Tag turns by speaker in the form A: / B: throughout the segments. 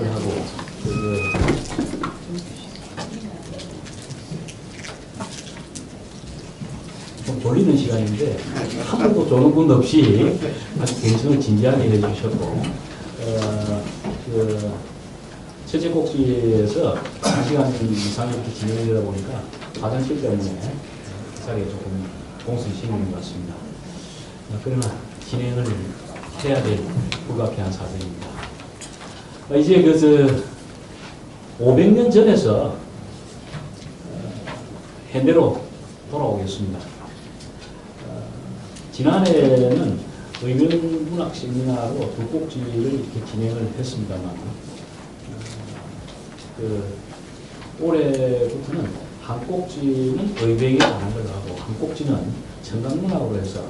A: 진행을 하고 좀 졸리는 시간인데 한 번도 조는 분 없이 아주 굉장히 진지하게 해주셨고 첫째 꼭지에서 1시간 이상 이렇게 진행되다 보니까 화장실 때문에 그 자리에 조금 공수이 생기는 것 같습니다. 그러나 진행을 해야 될 불가피한 사정입니다. 이제 500년 전에서 현대로 돌아오겠습니다. 지난해에는 의명문학 세미나로 두 꼭지를 이렇게 진행을 했습니다만 올해부터는 한 꼭지는 의백에 관한 걸 하고 한 꼭지는 청강문학으로 해서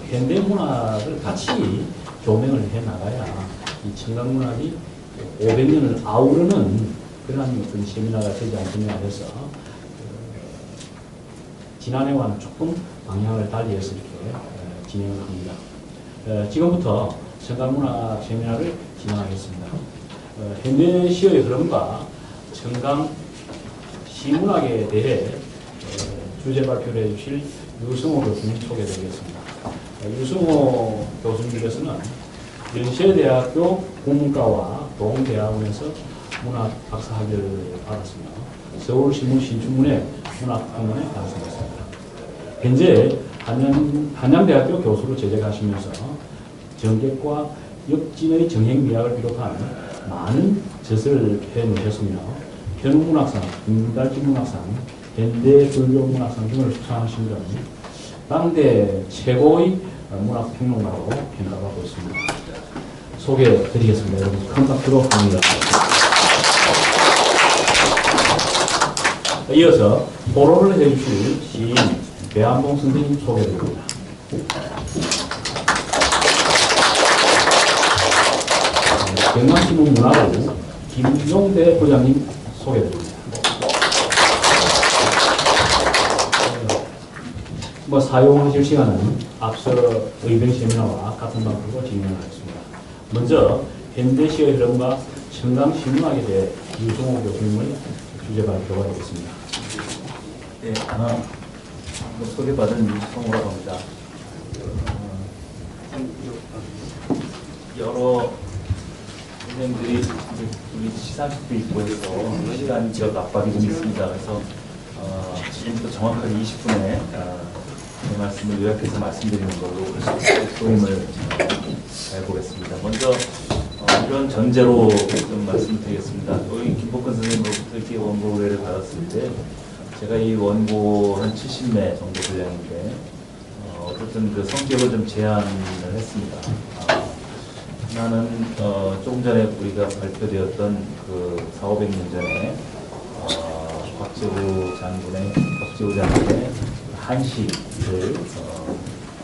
A: 현대문학을 같이 조명을 해 나가야 이 청강문학이 500년을 아우르는 그런 어떤 세미나가 되지 않겠냐 해서 지난해와는 조금 방향을 달리해서 이렇게 진행을 합니다. 지금부터 청강문학 세미나를 진행하겠습니다. 현대 시의 흐름과 청강 시문학에 대해 주제 발표를 해주실 유승호 교수님 소개드리겠습니다. 유승호 교수님께서는 연세대학교 국문과와 동대학원에서 문학 박사학위를 받았으며 서울신문 신춘문예 문학학문에 당선했습니다. 현재 한양대학교 교수로 재직하시면서 정객과 역진의 정행미학을 비롯한 많은 저서를 해놓으셨으며 현우문학상, 김달기문학상, 현대불교문학상 등을 수상하신 등 당대 최고의 문학평론가로 평가받고 있습니다. 소개해드리겠습니다. 여러분 큰 박수로 합니다. 이어서 토론을 해주실 시인 배한봉 선생님 소개드립니다. 경남신문 문화부 김용대 부장님 소개드립니다. 사용하실 시간은 앞서 의병 세미나와 같은 방식으로 진행하겠습니다. 먼저 현대시의 흐름과 청강신문학에 대해 유승호 교수님의 주제 발표가 되겠습니다.
B: 네, 소개받은 유승호라고 합니다. 여러 선생님들이 우리 시상식도 있고 해서 시간 지역 압박이 좀 있습니다. 그래서 지금부터 정확하게 20분에 제 말씀을 요약해서 말씀드리는 걸로 소임을 해보겠습니다. 먼저 이런 전제로 좀 말씀드리겠습니다. 여기 김복근 선생님으로부터 이렇게 원고 의뢰를 받았을 때 제가 이 원고 한 70매 정도 분량인데 어쨌든 그 성격을 좀 제안을 했습니다. 하나는 조금 전에 우리가 발표되었던 그 400~500년 전에 박재우 장군의 한시를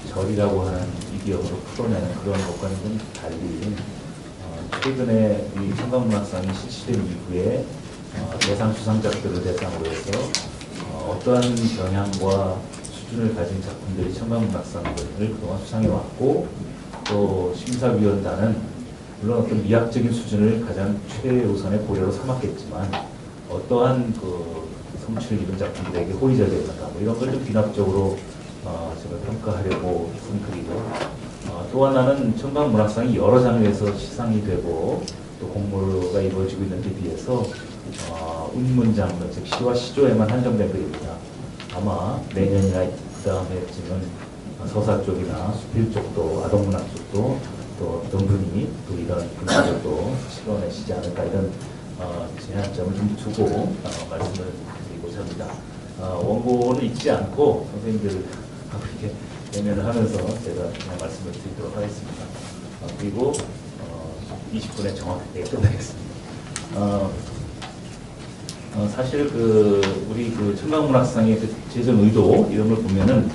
B: 절이라고 하는 이디엄으로 풀어내는 그런 것과는 좀 달리 최근에 이 청강문학상이 실시된 이후에 대상 수상작들을 대상으로 해서 어떠한 경향과 수준을 가진 작품들이 청강문학상을 그동안 수상해왔고 또 심사위원단은 물론 어떤 미학적인 수준을 가장 최우선의 고려로 삼았겠지만 어떠한 그 성취를 이룬 작품들에게 호의적이었는가 이런 걸 좀 비납적으로 제가 평가하려고 쓴 글이고 또 하나는 청강문학상이 여러 장르에서 시상이 되고 또 공모가 이루어지고 있는 데 비해서 운문 장르, 즉 시와 시조에만 한정된 글입니다. 아마 내년이나 그 다음 해쯤은 서사 쪽이나 수필 쪽도 아동문학 쪽도 또 어떤 분이 또 이런 분야들도 실어내시지 않을까 이런 제한점을 좀 두고 말씀을 드리고자 합니다. 원고는 읽지 않고 선생님들 이렇게 대면을 하면서 제가 그냥 말씀을 드리도록 하겠습니다. 그리고 20분에 정확하게 끝내겠습니다. 사실 우리 청강문학상의 제정 의도 이런 걸 보면은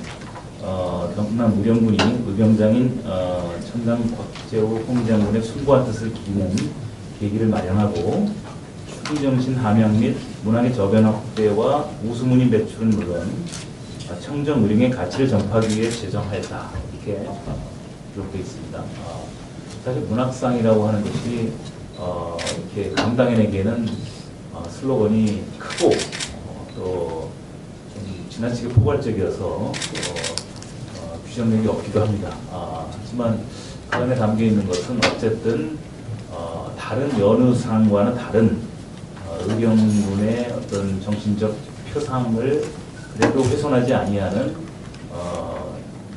B: 경남 의령군이 의병장인 천당 곽재우 홍장군의 숭고한 뜻을 기리는 계기를 마련하고 추구정신 함양 및 문학의 저변화 확대와 우수문인 배출은 물론 청정 의령의 가치를 전파하기 위해 제정하였다. 이렇게 기록되어 있습니다. 사실 문학상이라고 하는 것이 이렇게 감당해내기에는 슬로건이 크고 또 좀 지나치게 포괄적이어서 규정력이 없기도 합니다. 하지만 그 안에 담겨 있는 것은 어쨌든 다른 여느 사항과는 다른 의경군의 어떤 정신적 표상을 그래도 훼손하지 아니하는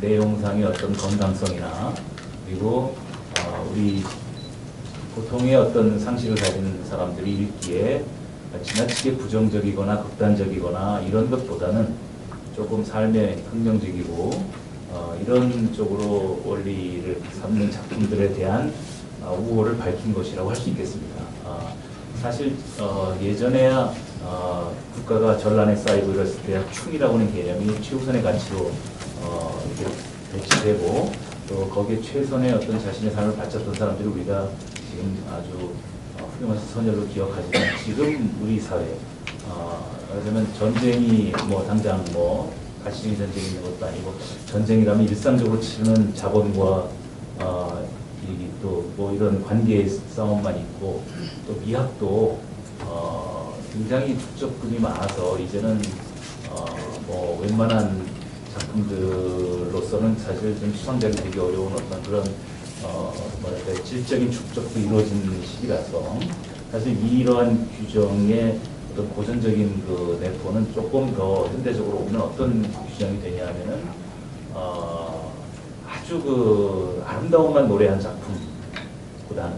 B: 내용상의 어떤 건강성이나 그리고 우리 보통의 어떤 상식을 가진 사람들이 읽기에 지나치게 부정적이거나 극단적이거나 이런 것보다는 조금 삶에 긍정적이고 이런 쪽으로 원리를 삼는 작품들에 대한 우호를 밝힌 것이라고 할 수 있겠습니다. 사실 예전에야 국가가 전란에 쌓이고 이랬을 때야 충이라고 하는 개념이 최우선의 가치로 이렇게 배치되고 또 거기에 최선의 어떤 자신의 삶을 바쳤던 사람들이 우리가 지금 아주 훌륭한 선열로 기억하지만 지금 우리 사회 그러면 전쟁이 뭐 당장 뭐 가시적인 전쟁이 있는 것도 아니고 전쟁이라면 일상적으로 치르는 자본과 또 뭐 이런 관계의 싸움만 있고 또 미학도 굉장히 축적금이 많아서 이제는 뭐 웬만한 작품들로서는 사실 좀 수상작이 되기 어려운 어떤 그런 뭐랄까 질적인 축적도 이루어진 시기라서 사실 이러한 규정의 어떤 고전적인 그 내포는 조금 더 현대적으로 오면 어떤 규정이 되냐 하면은 아주 그 아름다움만 노래한 작품보다는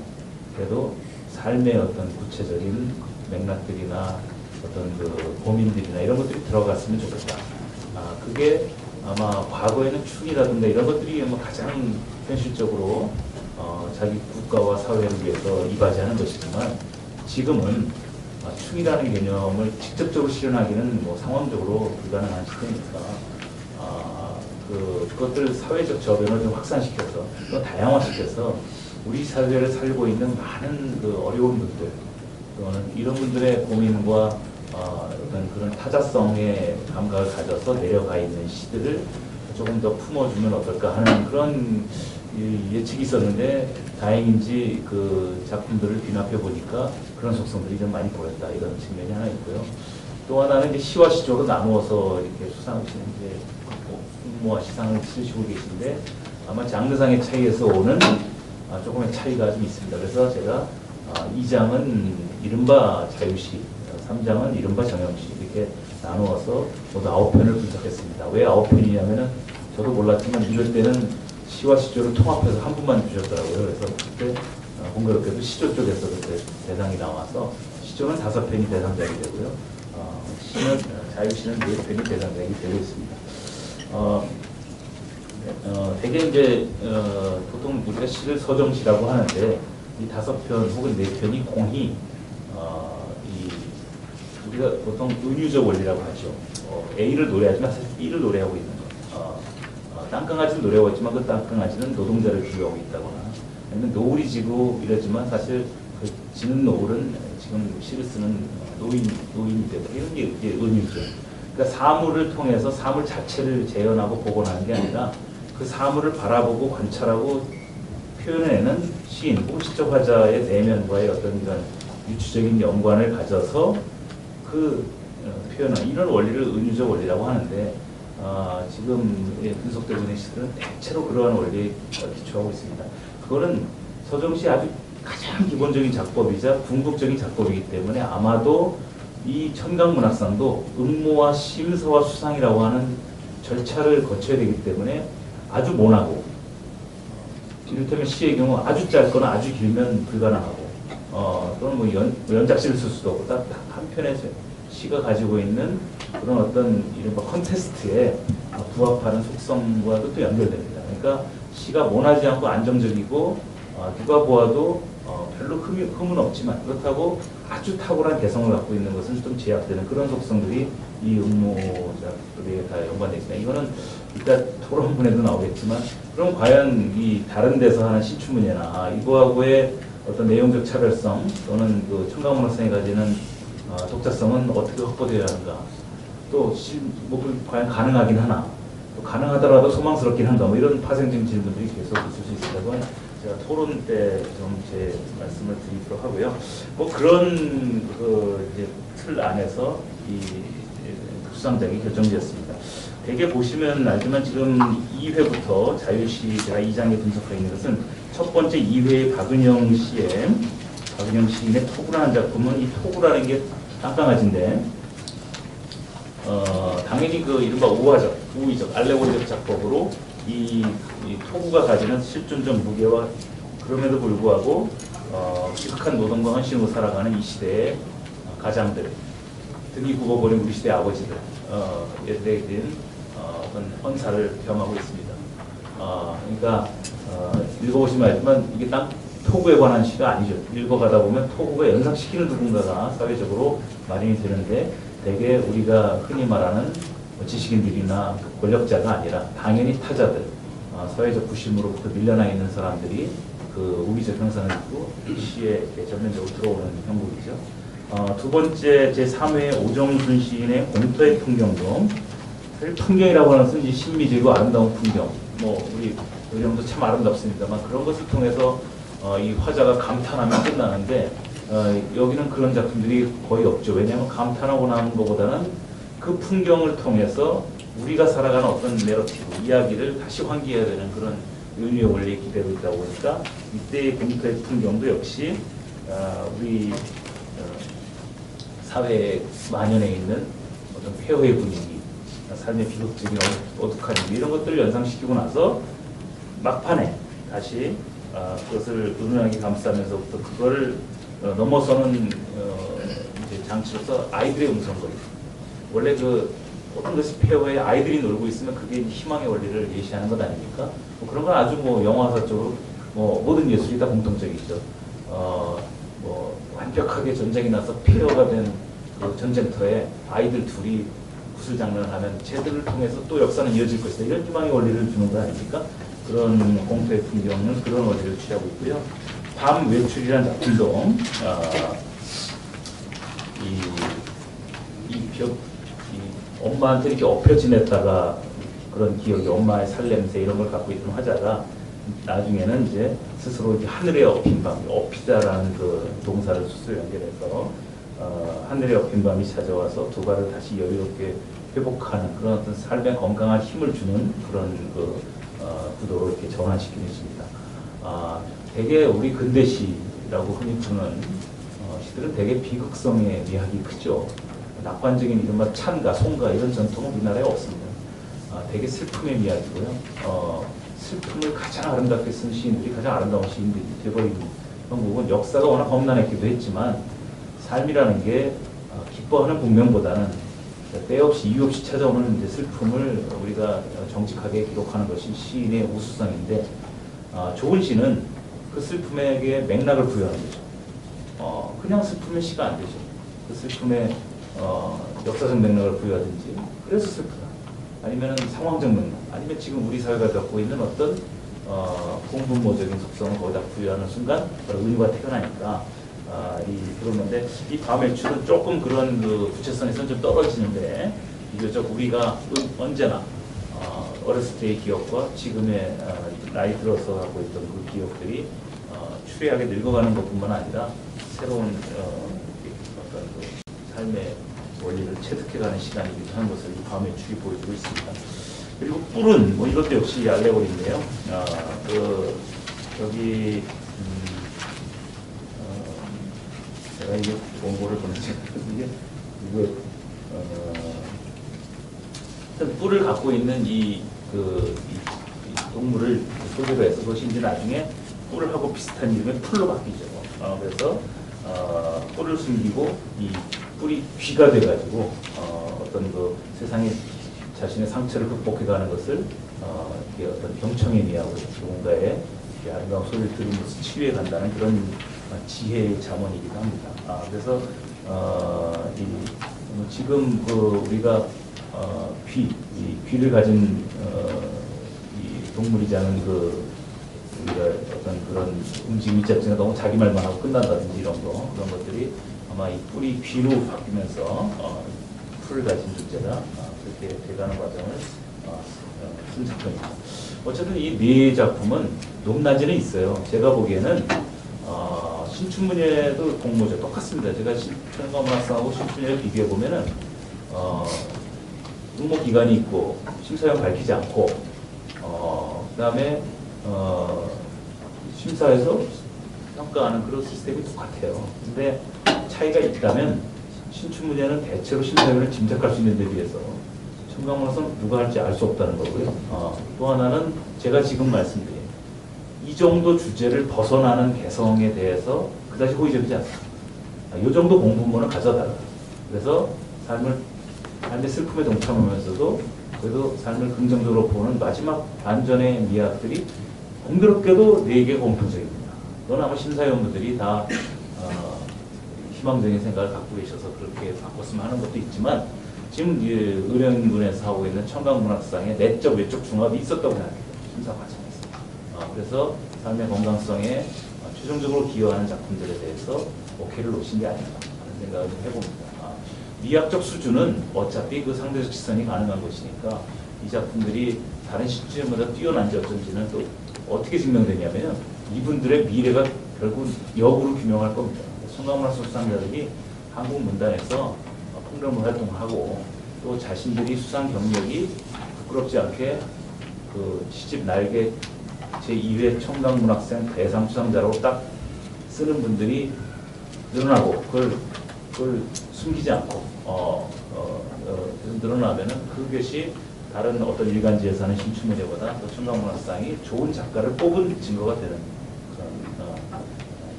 B: 그래도 삶의 어떤 구체적인 맥락들이나 어떤 그 고민들이나 이런 것들이 들어갔으면 좋겠다. 그게 아마 과거에는 춤이라든가 이런 것들이 뭐 가장 현실적으로 자기 국가와 사회를 위해서 이바지하는 것이지만 지금은 춤이라는 개념을 직접적으로 실현하기는 뭐 상황적으로 불가능한 시대니까 그것들 사회적 저변을 좀 확산시켜서 또 다양화시켜서 우리 사회를 살고 있는 많은 그 어려운 분들 또는 이런 분들의 고민과 어떤 그런 타자성의 감각을 가져서 내려가 있는 시들을 조금 더 품어주면 어떨까 하는 그런 예측이 있었는데 다행인지 그 작품들을 비납해 보니까 그런 속성들이 좀 많이 보였다 이런 측면이 하나 있고요. 또 하나는 이제 시와 시조로 나누어서 이렇게 수상을 이제 홍모와 시상을 치르시고 계신데 아마 장르상의 차이에서 오는 조금의 차이가 좀 있습니다. 그래서 제가 2장은 이른바 자유시, 3장은 이른바 정형시 이렇게 나누어서 모두 9편을 분석했습니다. 왜 9편이냐면은 저도 몰랐지만 이럴 때는 시와 시조를 통합해서 한 분만 주셨더라고요. 그래서 그때 공교롭게도 시조 쪽에서 그때 대상이 나와서 시조는 5편이 대상작이 되고요. 시는 자유시는 4편이 대상작이 되고 있습니다. 대개 이제 보통 우리가 시를 서정시라고 하는데 이 5편 혹은 4편이 공히 우리가 보통 은유적 원리라고 하죠. A를 노래하지만 사실 B를 노래하고 있는 것. 땅강아지는 노래하고 있지만 그 땅강아지는 노동자를 비유하고 있다거나 아니면 노을이 지고 이러지만 사실 그 지는 노을은 지금 시를 쓰는 노인이 되고 이런 게 이제 은유죠. 그러니까 사물을 통해서 사물 자체를 재현하고 복원하는 게 아니라 그 사물을 바라보고 관찰하고 표현해내는 시인 혹은 시적 화자의 내면과의 어떤 이런 유추적인 연관을 가져서 그 표현을 이런 원리를 은유적 원리라고 하는데 지금 분석되고 있는 시들은 대체로 그러한 원리에 기초하고 있습니다. 그거는 서정시 아주 가장 기본적인 작법이자 궁극적인 작법이기 때문에 아마도 이 천강문학상도 음모와 심서와 수상이라고 하는 절차를 거쳐야 되기 때문에 아주 모나고 이를테면 시의 경우 아주 짧거나 아주 길면 불가능하고 또는 뭐 연작시를 쓸 수도 없고 딱 한 편의 시가 가지고 있는 그런 어떤 이른바 컨테스트에 부합하는 속성과도 또 연결됩니다. 그러니까 시가 모나지 않고 안정적이고 누가 보아도 별로 흠은 없지만 그렇다고 아주 탁월한 개성을 갖고 있는 것은 좀 제약되는 그런 속성들이 이 음모작들에 다 연관되어 있습니다. 이거는 이따 토론문에도 나오겠지만 그럼 과연 이 다른 데서 하는 시추문예나 이거하고의 어떤 내용적 차별성 또는 그 청강문학상이 가지는 독자성은 어떻게 확보되어야 하는가 또 과연 가능하긴 하나 또 가능하더라도 소망스럽긴 한가 뭐 이런 파생적인 질문들이 계속 있을 수 있습니다. 제가 토론 때 좀 제 말씀을 드리도록 하고요. 뭐 그런 이제 틀 안에서 이 수상작이 결정되었습니다. 대개 보시면 알지만 지금 2회부터 자유시 제가 2장에 분석하고 있는 것은 첫 번째 2회의 박은영 시인의 토구라는 작품은 이 토구라는 게 땅강아지인데 당연히 그 이른바 우의적 알레고리적 작법으로 이 토구가 가지는 실존적 무게와 그럼에도 불구하고 지극한 노동과 헌신으로 살아가는 이 시대의 가장들, 등이 굽어버린 우리 시대의 아버지들, 에 대한 어떤 헌사를 겸하고 있습니다. 그러니까 읽어보시면 알지만 이게 딱 토구에 관한 시가 아니죠. 읽어가다 보면 토구가 연상시키는 누군가가 사회적으로 마련이 되는데 대개 우리가 흔히 말하는 지식인들이나 권력자가 아니라 당연히 타자들, 사회적 부심으로부터 밀려나 있는 사람들이 그 우위적 형상을 입고 시에 전면적으로 들어오는 형국이죠. 두 번째 제3회 오정순 시인의 공터의 풍경도 사실 풍경이라고 하는 것은 신미지고 아름다운 풍경, 뭐 우리 의령도 참 아름답습니다만 그런 것을 통해서 이 화자가 감탄하면 끝나는데 여기는 그런 작품들이 거의 없죠. 왜냐하면 감탄하고 나는 것보다는 그 풍경을 통해서 우리가 살아가는 어떤 내러티브, 이야기를 다시 환기해야 되는 그런 의미의 원리에 기대고 있다 보니까 이때의 공터의 풍경도 역시 우리 사회에 만연해 있는 어떤 폐허의 분위기, 삶의 비극적인 어둑한 일이 이런 것들을 연상시키고 나서 막판에 다시 그것을 은은하게 감싸면서부터 그걸 넘어서는 이제 장치로서 아이들의 음성거리. 원래 그 어떤 것이 폐허에 아이들이 놀고 있으면 그게 희망의 원리를 예시하는 것 아닙니까? 뭐 그런 건 아주 뭐 영화사적으로 뭐 모든 예술이 다 공통적이죠. 뭐 완벽하게 전쟁이 나서 폐허가 된 그 전쟁터에 아이들 둘이 구슬장난을 하면 쟤들을 통해서 또 역사는 이어질 것이다. 이런 희망의 원리를 주는 거 아닙니까? 그런 공터의 풍경은 그런 원리를 취하고 있고요. 밤 외출이라는 작품도 엄마한테 이렇게 엎여 지냈다가 그런 기억이 엄마의 살냄새 이런 걸 갖고 있던 화자가 나중에는 이제 스스로 이렇게 하늘에 엎인 밤, 엎이다라는 그 동사를 수술 연결해서 하늘에 엎인 밤이 찾아와서 두 발을 다시 여유롭게 회복하는 그런 어떤 삶에 건강한 힘을 주는 그런 그 구도로 이렇게 전환시키는 시입니다. 되게 우리 근대시라고 흔히 부르는 시들은 되게 비극성의 미학이 크죠. 낙관적인 이른바 찬가, 송가 이런 전통은 우리나라에 없습니다. 되게 슬픔의 미학이고요. 슬픔을 가장 아름답게 쓴 시인들이 가장 아름다운 시인들이 되버린 형국은 역사가 워낙 험난했기도 했지만 삶이라는 게 기뻐하는 분명보다는 때 없이 이유 없이 찾아오는 이제 슬픔을 우리가 정직하게 기록하는 것이 시인의 우수성인데 좋은 시는 그 슬픔에게 맥락을 부여하는 거죠. 그냥 슬픔의 시가 안 되죠. 그 슬픔에 역사적 맥락을 부여하든지 그래서 슬프다. 아니면 상황적 맥락, 아니면 지금 우리 사회가 갖고 있는 어떤 공분모적인 속성을 거기다 부여하는 순간 의미가 태어나니까 그러는데 이 밤외출은 조금 그런 그 구체성에서는 좀 떨어지는데 비교적 우리가 언제나 어렸을 때의 기억과 지금의 나이 들어서 하고 있던 그 기억들이 추리하게 늙어가는 것뿐만 아니라 새로운 어떤 그 삶의 원리를 체득해가는 시간이기도 한 것을 이 밤외출이 보여주고 있습니다. 그리고 뿔은 뭐 이것도 역시 알레고리인데요. 여기 제가 이게 원고를 보내지 이거 뿔을 갖고 있는 이 동물을 소재로 해서 그것이 이제 나중에 뿔하고 비슷한 이름의 풀로 바뀌죠. 그래서 뿔을 숨기고 이 뿔이 귀가 돼가지고 어떤 그 세상에 자신의 상처를 극복해가는 것을 이렇게 어떤 경청의 미하고 누군가의 아름다운 소리를 들으면서 치유해 간다는 그런 지혜의 자문이기도 합니다. 그래서 지금 우리가 귀를 가진 이 동물이자는 우리가 어떤 그런 음식 위잡증에 너무 자기 말만 하고 끝난다든지 이런 그런 것들이 아마 이 뿔이 귀로 바뀌면서 풀을 가진 존재가 그렇게 돼가는 과정을 쓴 작품입니다. 어쨌든 이 네 작품은 높낮이는 있어요. 제가 보기에는 신춘문예도 공모죠. 똑같습니다. 제가 청강문학상하고 신춘문예를 비교해 보면은 응모 기간이 있고 심사위원 밝히지 않고 그다음에 심사에서 평가하는 그런 시스템이 똑같아요. 근데 차이가 있다면 신춘문예는 대체로 심사위원을 짐작할 수 있는 데 비해서 청강문학상 누가 할지 알 수 없다는 거고요. 또 하나는 제가 지금 말씀드린 이 정도 주제를 벗어나는 개성에 대해서 그다지 호의적이지 않습니다. 이 정도 공부문을 가져달라. 그래서 삶의 슬픔에 동참하면서도 그래도 삶을 긍정적으로 보는 마지막 반전의 미학들이 공교롭게도 4개가 공통적입니다. 그건 아마 심사위원분들이 다 희망적인 생각을 갖고 계셔서 그렇게 바꿨으면 하는 것도 있지만 지금 의령군에서 하고 있는 청강문학상의 내적, 외적 중합이 있었다고 생각해요. 심사 과정에서. 그래서 삶의 건강성에 최종적으로 기여하는 작품들에 대해서 오케이를 놓으신 게 아닌가 하는 생각을 좀 해봅니다. 미학적 수준은 어차피 그 상대적 시선이 가능한 것이니까 이 작품들이 다른 시점보다 뛰어난지 어쩐지는 또 어떻게 증명되냐면 이분들의 미래가 결국 역으로 규명할 겁니다. 청강문학상 수상자들이 한국 문단에서 폭력물 활동하고 또 자신들이 수상 경력이 부끄럽지 않게 그 시집 날개 제2회 청강문학상 대상 수상자로 딱 쓰는 분들이 늘어나고 그걸 숨기지 않고 늘어나면은 그것이 다른 어떤 일간지에서 하는 신춘문예보다 더 청강문학상이 좋은 작가를 뽑은 증거가 되는 그런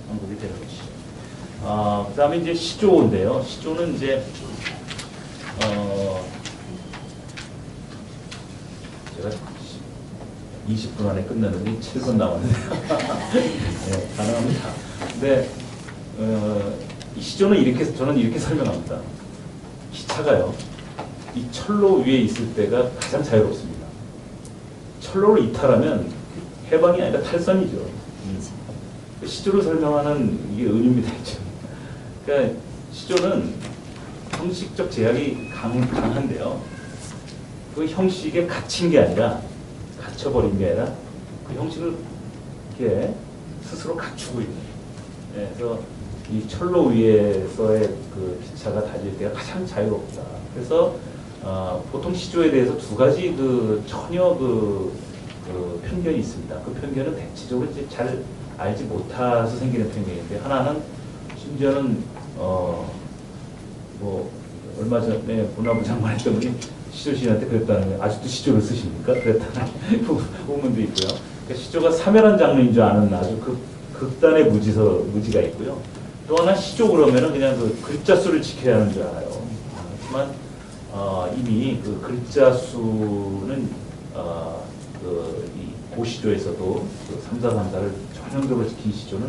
B: 방법이 되는 것이죠. 그 다음에 이제 시조인데요. 시조는 이제 제가 20분 안에 끝났는데 7분 남았네요. 네, 가능합니다. 근데 이 시조는 이렇게 저는 이렇게 설명합니다. 기차가요. 이 철로 위에 있을 때가 가장 자유롭습니다. 철로를 이탈하면 해방이 아니라 탈선이죠. 시조를 설명하는 이게 은유입니다. 그러니까 시조는 형식적 제약이 강한데요. 그 형식에 갇힌 게 아니라 갇혀버린 게 아니라 그 형식을 이렇게 스스로 갖추고 있는. 그래서 이 철로 위에서의 그 기차가 달릴 때가 가장 자유롭다. 그래서 보통 시조에 대해서 두 가지 전혀 편견이 있습니다. 그 편견은 대체적으로 이제 잘 알지 못해서 생기는 편견인데 하나는 심지어는 뭐 얼마 전에 문화부 장관 했던 분이 시조 시인한테 그랬다는 거예요. 아직도 시조를 쓰십니까? 그랬다는 부분도 있고요. 그러니까 시조가 사멸한 장르인 줄 아는 아주 극단의 무지가 있고요. 또 하나 시조 그러면은 그냥 그 글자 수를 지켜야 하는 줄 알아요. 하지만 이미 그 글자 수는 이 고시조에서도 그 3,4,3,4를 전형적으로 지킨 시조는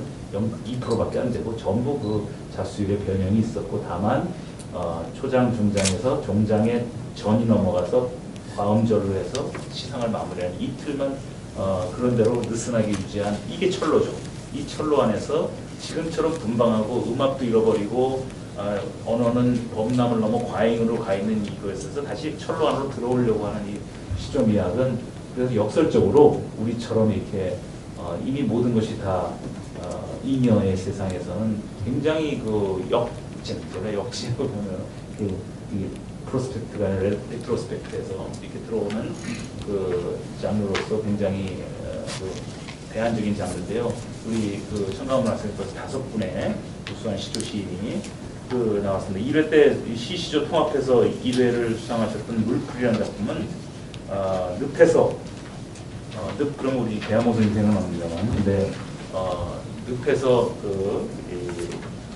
B: 2%밖에 안 되고 전부 그 자수율의 변형이 있었고 다만 초장, 중장에서 종장의 전이 넘어가서 과음절로 해서 시상을 마무리하는 이틀만 그런 대로 느슨하게 유지한 이게 철로죠. 이 철로 안에서 지금처럼 분방하고 음악도 잃어버리고 언어는 범람을 넘어 과잉으로 가 있는 이거에서 다시 철로 안으로 들어오려고 하는 이 시조 미학은 그래서 역설적으로 우리처럼 이렇게 이미 모든 것이 다 잉여의 세상에서는 굉장히 그 제가 역진으로 보면 이 프로스펙트가 아니라 레트로스펙트에서 이렇게 들어오는 그 장르로서 굉장히 대안적인 장르인데요. 우리 그 청강문학상에 벌써 5분의 우수한 시조 시인이 나왔습니다. 1회 때 시시조 통합해서 1회를 수상하셨던 물풀이라는 작품은 늪에서 그럼 우리 대화모습이 생각납니다만 근데 늪에서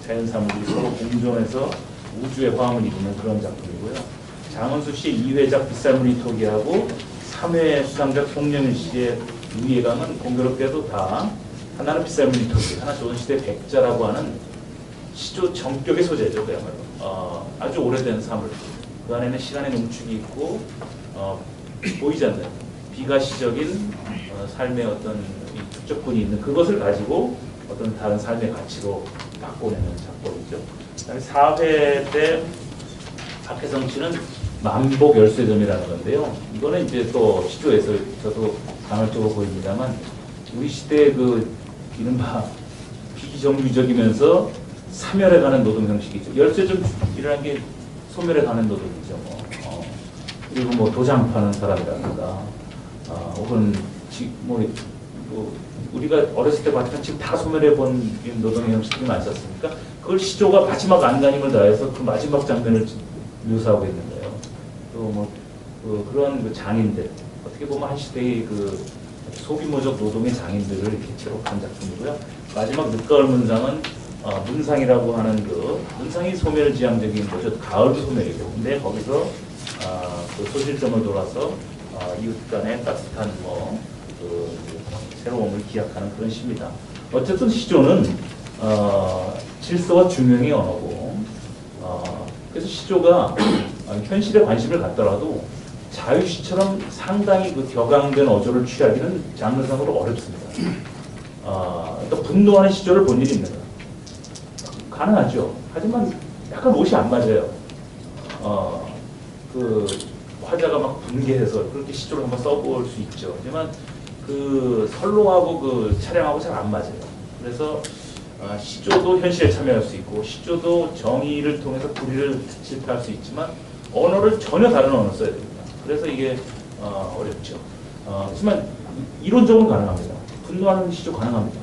B: 자연사물들이 서로 공존해서 우주의 화음을 이루는 그런 작품이고요. 장은수 씨의 2회작 빗살무늬 토기하고 3회 수상작 송영일 씨의 유예강은 공교롭게도 다 하나는 빗살무늬 토기, 하나 조선시대 백자라고 하는 시조 정격의 소재죠. 그야말로 아주 오래된 사물. 그 안에는 시간의 농축이 있고 보이지 않는 비가시적인 삶의 어떤 축적분이 있는 그것을 가지고 어떤 다른 삶의 가치로 바꿔내는 작품이죠. 그다음에 4회 때 박혜성 씨는 만복 열쇠점이라는 건데요. 이거는 이제 또 시조에서 저도 간헐적으로 보입니다만 우리 시대의 그 이른바 비정규적이면서 사멸해가는 노동 형식이죠. 열쇠점이라는 게 소멸해가는 노동이죠. 그리고 뭐 도장 파는 사람이라든가 혹은 우리가 어렸을 때 봤던 지금 다 소멸해본 노동의 형식들이 많지 않습니까? 그걸 시조가 마지막 안간힘을 다해서 그 마지막 장면을 묘사하고 있는 거예요. 또 그런 그 장인들, 어떻게 보면 한 시대의 그 소규모적 노동의 장인들을 이렇게 기록한 작품이고요. 마지막 늦가을 문상은 문상이라고 하는 문상이 소멸지향적인 거죠. 가을도 소멸이고. 근데 거기서 그 소실점을 돌아서 이웃 간의 따뜻한 새로움을 기약하는 그런 시입니다. 어쨌든 시조는 질서와 중용의 언어고, 그래서 시조가 현실에 관심을 갖더라도 자유시처럼 상당히 그 격앙된 어조를 취하기는 장르상으로 어렵습니다. 또 분노하는 시조를 본 일이 있는가? 가능하죠. 하지만 약간 옷이 안 맞아요. 그 화자가 막 분개해서 그렇게 시조를 한번 써볼 수 있죠. 하지만 그 선로하고 그 차량하고 잘 안 맞아요. 그래서 시조도 현실에 참여할 수 있고 시조도 정의를 통해서 불의를 실패할 수 있지만 언어를 전혀 다른 언어를 써야 됩니다. 그래서 이게 어렵죠. 하지만 이론적으로 가능합니다. 분노하는 시조 가능합니다.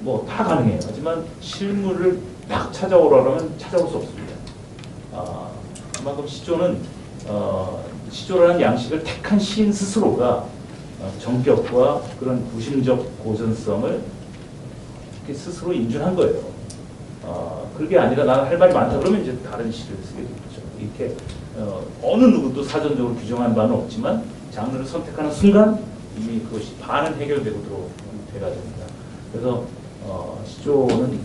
B: 뭐 다 가능해요. 하지만 실물을 막 찾아오라면 찾아올 수 없습니다. 그만큼 시조는 시조라는 양식을 택한 시인 스스로가 정격과 그런 부심적 고전성을 스스로 인준한 거예요. 그게 아니라 나는 할 말이 많다 그러면 이제 다른 시를 쓰게 되겠죠. 이렇게 어느 누구도 사전적으로 규정한 바는 없지만 장르를 선택하는 순간 이미 그것이 반은 해결되고 들어가 됩니다. 그래서 시조는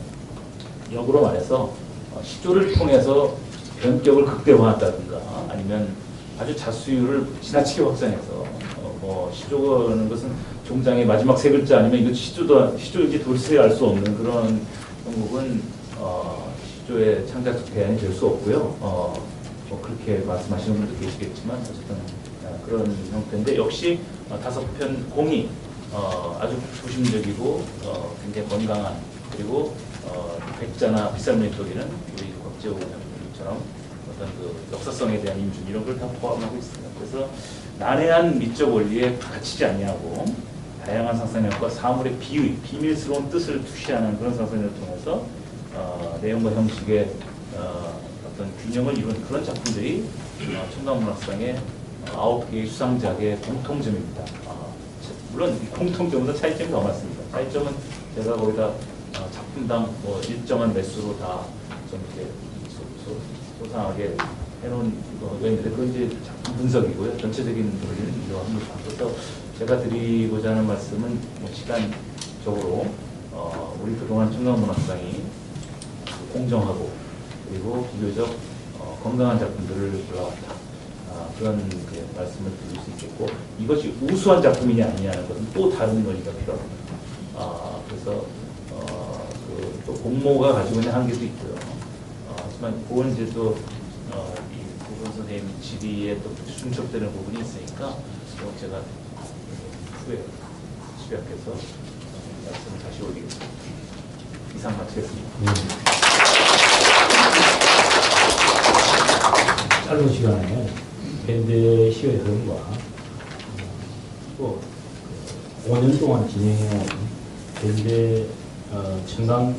B: 역으로 말해서 시조를 통해서 변격을 극대화한다든가 아니면 아주 자수율을 지나치게 확산해서 시조라는 것은 종장의 마지막 세 글자 아니면 이거 시조인지 돌쇠 알 수 없는 그런 형국은 시조의 창작적 대안이 될 수 없고요. 그렇게 말씀하시는 분도 계시겠지만 어쨌든 그런 형태인데 역시 다섯 편 공이 아주 조심적이고 굉장히 건강한 그리고 백자나 빗살무늬 속에는 우리 곽재호 장군처럼 어떤 그 역사성에 대한 인준 이런 걸 다 포함하고 있습니다. 그래서 난해한 미적 원리에 갇히지 아니하고 다양한 상상력과 사물의 비의, 비밀스러운 뜻을 투시하는 그런 상상력을 통해서 내용과 형식의 어떤 균형을 이룬 그런 작품들이 청강문학상의 9개의 수상작의 공통점입니다. 물론 공통점보다 차이점이 더 많습니다. 차이점은 제가 거기다 작품당 일정한 매수로 다 좀 이렇게 소상하게 해놓은 거가 있는데 그건 이제 작품 분석이고요. 전체적인 논리는 인정합니다. 그래서 제가 드리고자 하는 말씀은 시간적으로 우리 그동안 청강문학상이 공정하고 그리고 비교적 건강한 작품들을 골라왔다. 그런 말씀을 드릴 수 있겠고 이것이 우수한 작품이냐 아니냐는 것은 또 다른 논의가 필요합니다. 그래서 또 공모가 가지고 있는 한계도 있고요. 하지만 그건 이제 또 이구분 선생님 질의에 또 중첩되는 부분이 있으니까 제가 후에 집약해서 말씀을 다시 올리겠습니다. 이상 마치겠습니다.
A: 짧은 시간에 현대 시의 흐름과 또 5년 동안 진행해온 현대 청강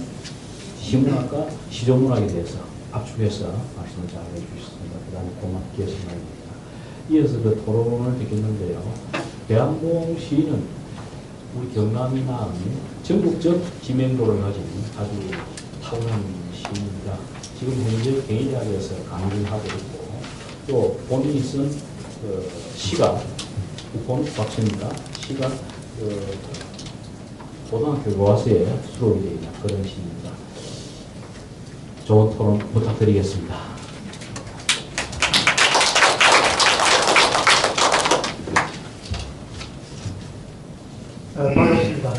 A: 시문학과 시조문학에 대해서 압축해서 말씀을 잘 해주셨습니다. 대단히 고맙게 생각합니다. 이어서 그 토론을 듣겠는데요. 배한봉 시인은 우리 경남이나 전국적 지명도를 가진 아주 타고난 시인입니다. 지금 현재 개인학에서 강의하고 있고 또 본인이 쓴 시가 본은 박사입니다. 시가 고등학교 교과서에 수록이 되어 있는 그런 시입니다. 좋은 토론 부탁드리겠습니다.
C: 반갑습니다.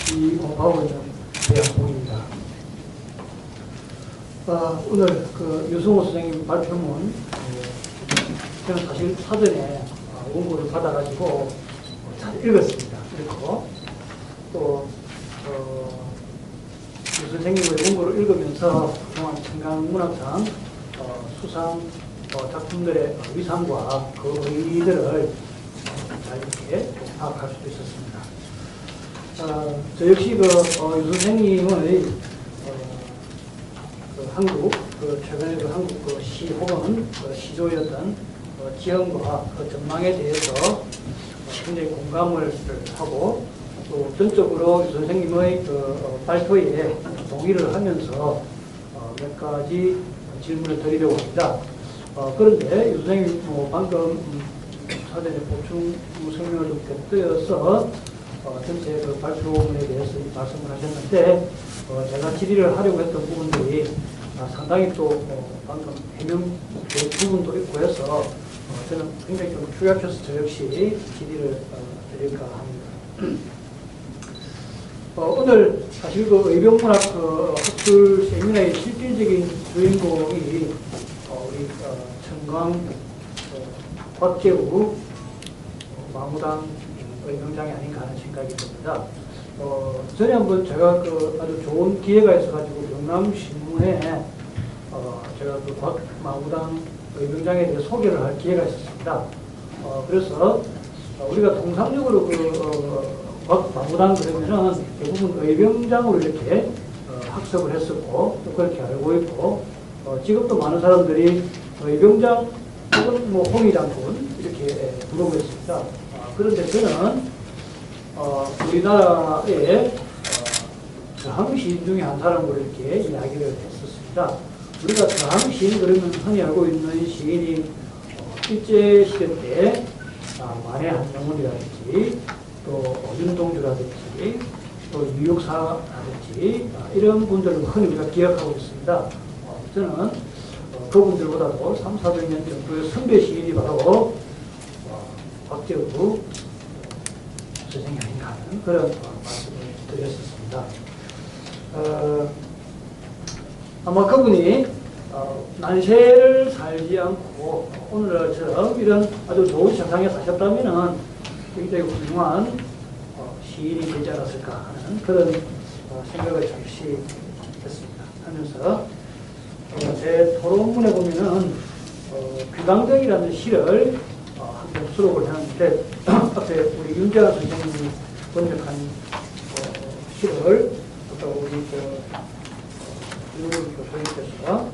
C: 시 공부하고 있는 배한봉입니다. 오늘 그 유승호 선생님 발표문 저는 사실 사전에 원고를 받아가지고 잘 읽었습니다. 읽고 또 유 선생님의 원고를 읽으면서 그동안 청강문학상 수상 작품들의 위상과 그 의의들을 잘 이렇게 파악할 수도 있었습니다. 저 역시 유 선생님의 한국 최근에 한국 시 혹은 시조였던 지형과 전망에 대해서 굉장히 공감을 하고 또 전적으로 유 선생님의 발표에 동의를 하면서 몇 가지 질문을 드리려고 합니다. 그런데 유 선생님 방금 사전에 보충 설명을 좀 곁들여서 전체 발표문에 대해서 말씀을 하셨는데 제가 질의를 하려고 했던 부분들이 상당히 또 방금 해명된 부분도 있고 해서 저는 굉장히 좀 축약해서 저 역시 질의를 드릴까 합니다. 오늘 사실 의병문학 학술 세미나의 실질적인 주인공이 우리 청강 박재우 마무당 의병장이 아닌가 하는 생각이 듭니다. 전에 한번 제가 아주 좋은 기회가 있어가지고 경남신문에 제가 마무당 의병장에 대해 소개를 할 기회가 있었습니다. 그래서 우리가 통상적으로 마무당 그러면은 대부분 의병장으로 이렇게 학습을 했었고 또 그렇게 알고 있고 지금도 많은 사람들이 의병장 혹은 홍의장군 이렇게 부르고 있습니다. 그런데 저는 우리나라의 저항시인 중에 한 사람으로 이렇게 이야기를 했었습니다. 우리가 저항시인 그러면 흔히 알고 있는 시인이 일제시대 때 만해 한정훈이라든지 또 윤동주라든지 또 유육사라든지 이런 분들을 흔히 우리가 기억하고 있습니다. 저는 그분들보다도 300~400년 정도의 선배 시인이 바로 박재우 선생이 아닌가 하는 그런 말씀을 드렸었습니다. 아마 그분이 난세를 살지 않고 오늘처럼 이런 아주 좋은 세상에 사셨다면 굉장히 훌륭한 시인이 되지 않았을까 하는 그런 생각을 잠시 했습니다. 하면서 제 토론문에 보면은 귀강정이라는 시를 한편 수록을 해놨는데 앞에 우리 윤재환 선생님이 번역한 시를 아까 우리 윤 교수님께서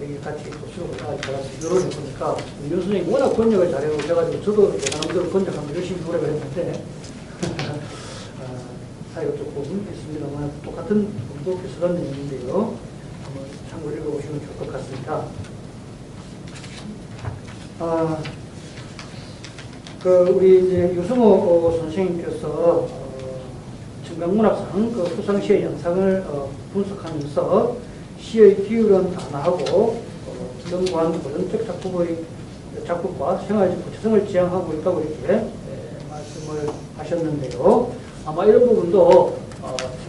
C: 여기 같이 수록을 제가 비교를 해보니까 윤 선생님이 워낙 번역을 잘해오셔가지고 저도 제가 남대로 번역하면 열심히 노력을 했는데 사이가 조금 있습니다만 똑같은 정도 비슷한 내용인데요. 한번 참고를 읽어보시면 좋을 것 같습니다. 우리 이제 유승호 선생님께서 청강문학상 수상 시의 양상을 분석하면서 시의 비율은 단아하고 연구한 고전적 작품과 생활적 구체성을 지향하고 있다고 이렇게 말씀을 하셨는데요. 아마 이런 부분도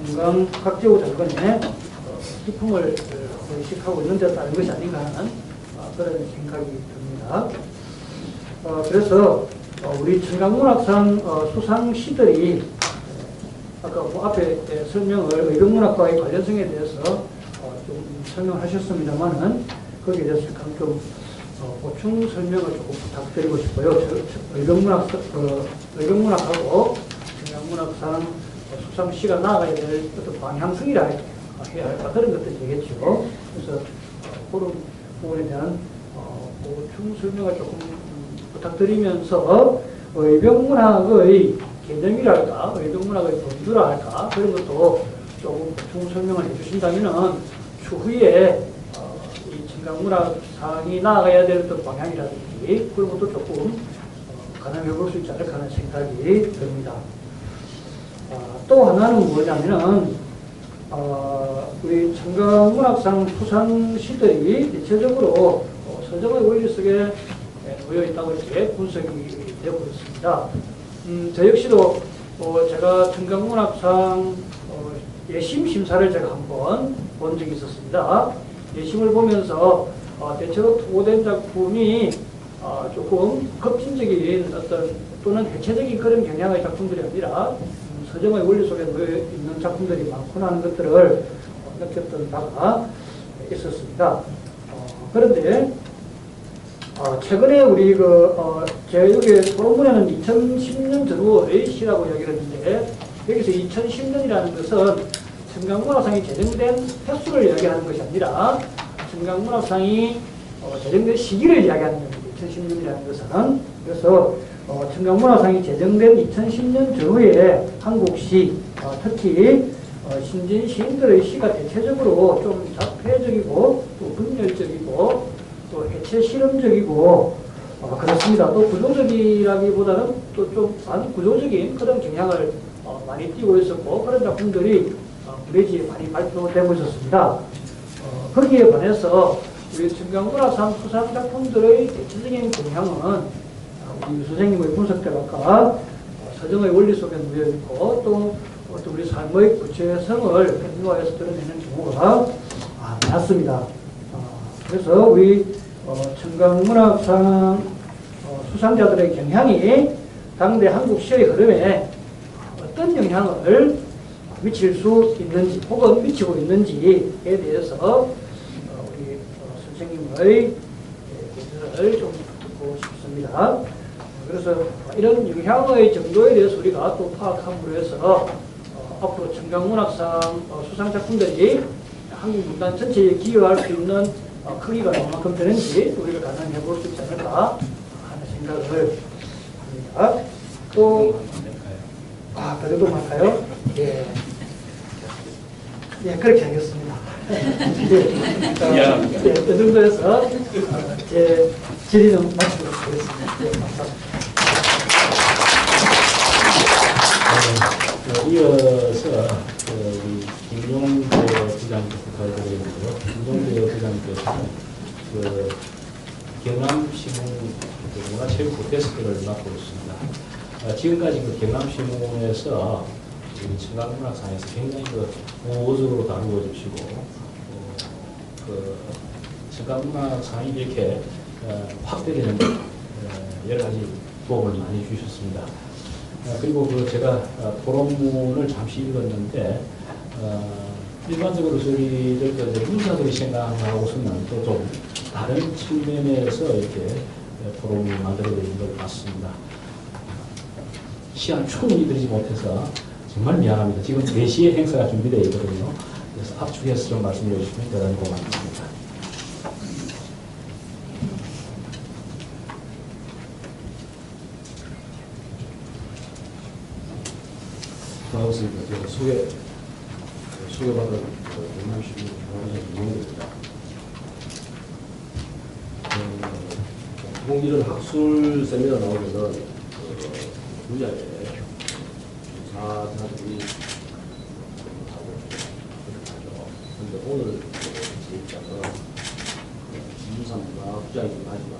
C: 청강 박재우 장관의 기품을 의식하고 있는 데 따른 것이 아닌가 하는 그런 생각이 듭니다. 그래서 우리 청강문학상 수상시들이 아까 앞에 설명을 의병문학과의 관련성에 대해서 좀 설명하셨습니다만은 거기에 대해서 좀 보충 설명을 조금 부탁드리고 싶어요. 의병문학하고 청강문학상 수상시가 나아가야 될 어떤 방향성이라 해야 할까 그런 것들이 되겠죠. 그래서 그런 부분에 대한 보충 설명을 조금 부탁드리면서 의병문학의 개념이랄까, 의병문학의 본주라 할까 그런 것도 조금 보충 설명을 해주신다면은 추후에 이 청강문학상이 나아가야 될 어떤 방향이라든지 그런 것도 조금 가늠해 볼 수 있지 않을까 하는 생각이 듭니다. 또 하나는 뭐냐면은 우리 청강문학상 수상시들이 대체적으로 서정의 원리 속에 놓여 있다고 이렇게 분석이 되고 있습니다. 저 역시도 제가 청강문학상 예심 심사를 제가 한번 본 적이 있었습니다. 예심을 보면서 대체로 투고된 작품이 조금 급진적인 어떤 또는 해체적인 그런 경향의 작품들이 아니라 서정의 원리 속에 놓여 있는 작품들이 많구나 하는 것들을 느꼈던 바가 있었습니다. 그런데 최근에 우리 제 여기 토론문에는 2010년 전후의 시라고 이야기를 했는데 여기서 2010년이라는 것은 청강문학상이 제정된 횟수를 이야기하는 것이 아니라 청강문학상이 제정된 시기를 이야기하는 겁니다. 2010년이라는 것은. 그래서 청강문학상이 제정된 2010년 전후에 한국 시, 특히 신진 시인들의 시가 대체적으로 좀 자폐적이고 또 분열적이고 또 해체 실험적이고 그렇습니다. 또 구조적이라기보다는 또 좀 반구조적인 그런 경향을 많이 띄고 있었고 그런 작품들이 무래지에 많이 발표되고 있었습니다. 거기에 반해서 우리 청강문학상 수상 작품들의 대체적인 경향은 우리 선생님의 분석대로 아까 서정의 원리 속에 놓여 있고 또 우리 삶의 구체성을 현미화해서 드러내는 경우가 많았습니다. 그래서 우리 청강문학상 수상자들의 경향이 당대 한국 시의 흐름에 어떤 영향을 미칠 수 있는지 혹은 미치고 있는지에 대해서 우리 선생님의 얘기를 좀 듣고 싶습니다. 그래서 이런 영향의 정도에 대해서 우리가 또 파악함으로 해서 앞으로 청강문학상 수상 작품들이 한국 문단 전체에 기여할 수 있는 크기가 얼마큼 되는지 우리가 가능해 볼 수 있지 않을까 하는 생각을 합니다. 또, 그 정도만 할까요? 예. 예, 그렇게 하겠습니다. 예, 그 정도에서 제 질의는 마치도록 하겠습니다. 예, 감사합니다.
A: 이어서 우리 김용대 부장께서 발표되는데요. 김용대 부장께서는 경남시문 문화체육부 데스크를 맡고 있습니다. 지금까지 경남시문에서 청강문학상에서 굉장히 우호적으로 다루어 주시고 청강문학상이 이렇게 확대되는 여러 가지 도움을 많이 주셨습니다. 그리고 제가 토론문을 잠시 읽었는데 일반적으로 저희들 문사들이 생각하고서는 또 좀 다른 측면에서 이렇게 토론을 만들어드린 것 같습니다. 시간 충분히 드리지 못해서 정말 미안합니다. 지금 4시에 행사가 준비되어 있거든요. 그래서 압축해서 좀 말씀해 주시면 대단히 고맙습니다.
D: 반갑습니다. 제가 소개받은 경남시민 이용입니다. 보통 이런 학술 세미나 나오면은 분야에 조사자들이 하고 그렇게 하죠. 그런데 오늘 제 입장은 이유삼가 부장이긴 하지만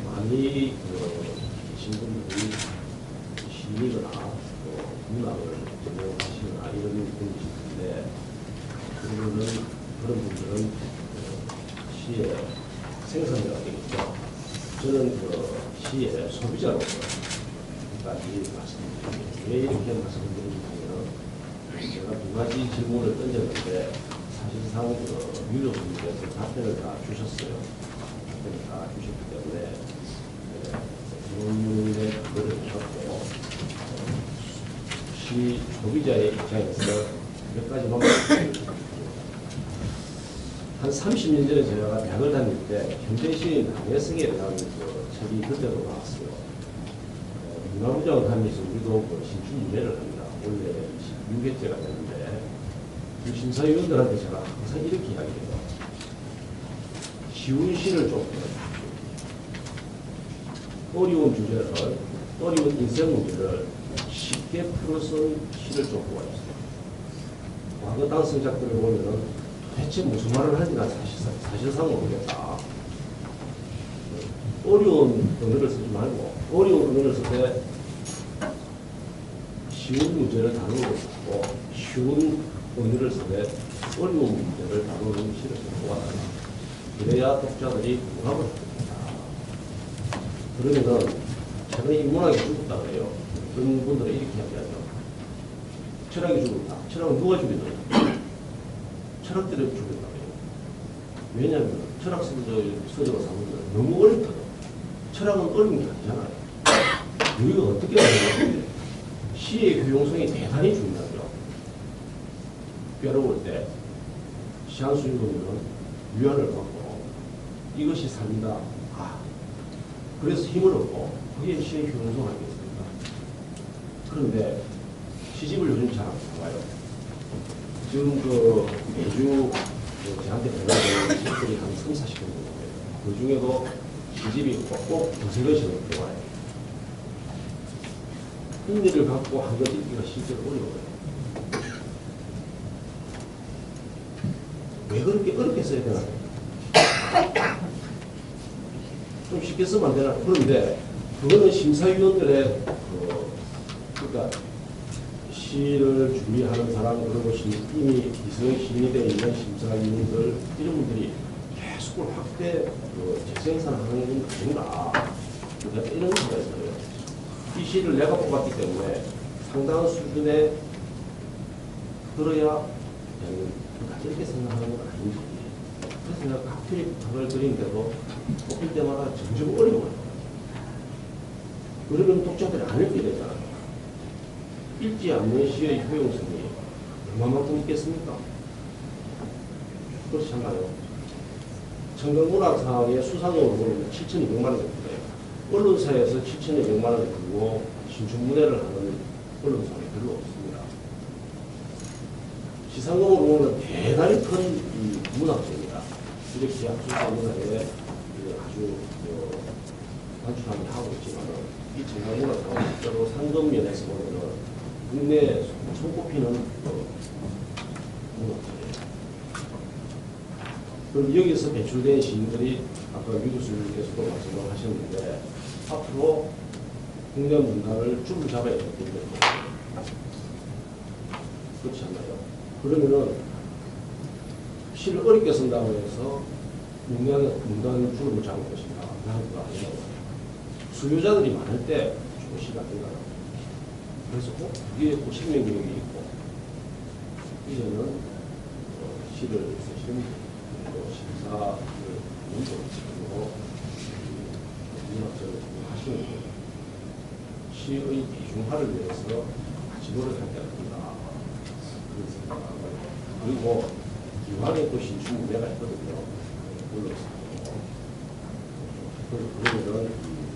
D: 많이 계신 분들이 시인이거나 문학을 전공하시거나 이런 분이신데 그런 분들은 시의 생산자가 되겠죠. 저는 시의 소비자로서 까지 말씀드립니다. 왜 이렇게 말씀드리냐면 제가 두 가지 질문을 던졌는데 사실상 유료 분께서 답변을 다 주셨어요. 답변을 다 주셨기 때문에 질문에 그거를 주셨고 시 소비자의 입장에서 몇 가지만 한 30년 전에 제가 대학을 다닐 때 현대시인 항해성에 대한 책이 그때도 나왔어요. 문화부장을 하면서 우리도 신춘 유래를 합니다. 원래 6회째가 되는데 그 심사위원들한테 제가 항상 이렇게 이야기해요. 쉬운 시를 좀 어려운 주제를, 어려운 인생 문제를 쉽게 풀어쓴 시를 좀 구하였어요. 과거 당선작들을 보면은 대체 무슨 말을 하는지가 사실상 모르겠다. 어려운 언어를 쓰지 말고 어려운 언어를 쓸 때 쉬운 문제를 다루는 것이고 쉬운 언어를 쓸 때 어려운 문제를 다루는 시를 뽑아달라. 그래야 독자들이 공감을 합니다. 그러면은 최근에 인문학이 죽었다 그래요. 그런 분들은 이렇게 이야기하죠. 철학이 죽었다. 철학은 누가 죽였느냐? 철학들이 죽였다 그래요. 왜냐하면 철학 서적을 사는 너무 어렵거든. 철학은 어려운 게 아니잖아요. 우리가 어떻게 하냐면 시의 효용성이 대단히 중요하죠. 뼈를 때 시한수 읽으면 위안을 받고 이것이 삶이다. 아, 그래서 힘을 얻고 그게 시의 효용성 아니겠습니까? 그런데 시집을 요즘 잘 안 나와요. 지금 매주 저한테 배달되는 시집들이 한 3, 40개 정도 돼요. 그 중에도 시집이 꼭 두세 권씩은 들어와요. 흥미를 갖고 한 것 읽기가 실제로 어려워요. 왜 그렇게 어렵게 써야 되나? 좀 쉽게 쓰면 안 되나? 그런데 그거는 심사위원들의 그러니까 시를 준비하는 사람 그리고 이미 기성신이 되어 있는 심사위원들 이런 분들이 계속 확대 재생산하는 건 아닌가? 그러니까 이런 생각이 들어요. 이 시를 내가 뽑았기 때문에 상당한 수준에 들어야 되는, 그러니까 이렇게 생각하는 건 아닌지. 그래서 내가 각필 부탁을 드리는데도 뽑힐 때마다 점점 어려워요. 그러면 독자들이 안 읽게 되잖아요. 읽지 않는 시의 효용성이 얼마만큼 있겠습니까? 그렇지 않나요? 청정문학상의 수상으로 보면 7,200만 원 정도 돼요. 언론사에서 7,200만 원을 들고 신춘문예를 하는 언론사가 별로 없습니다. 시상금으로 보면 대단히 큰 문학재입니다. 이렇게 압수사 문화에 아주 단출하게 하고 있지만 이 청정문학상은 실제로 상금 면에서 보면 국내 손꼽히는 문학재예요. 그럼 여기서 배출된 시인들이 아까 유 교수님께서도 말씀을 하셨는데 앞으로 국내 문단을 줄을 잡아야 되기 때문에 그렇지 않나요? 그러면은 시를 어렵게 쓴다고 해서 문단 줄을 잡을 것인가? 나는 그거 아니라고 봐요. 수요자들이 많을 때 주로 시가 아닌가요? 그래서 이게 생명력이 있고 이제는 시를 쓰시는 심사를 문서로 문학적으로 하시는 거예요. 시의 대중화를 위해서 같이 노력할 때가 된다. 그런 생각을. 그리고 이왕에 또 신춘문예가 있거든요. 올라서. 그러면은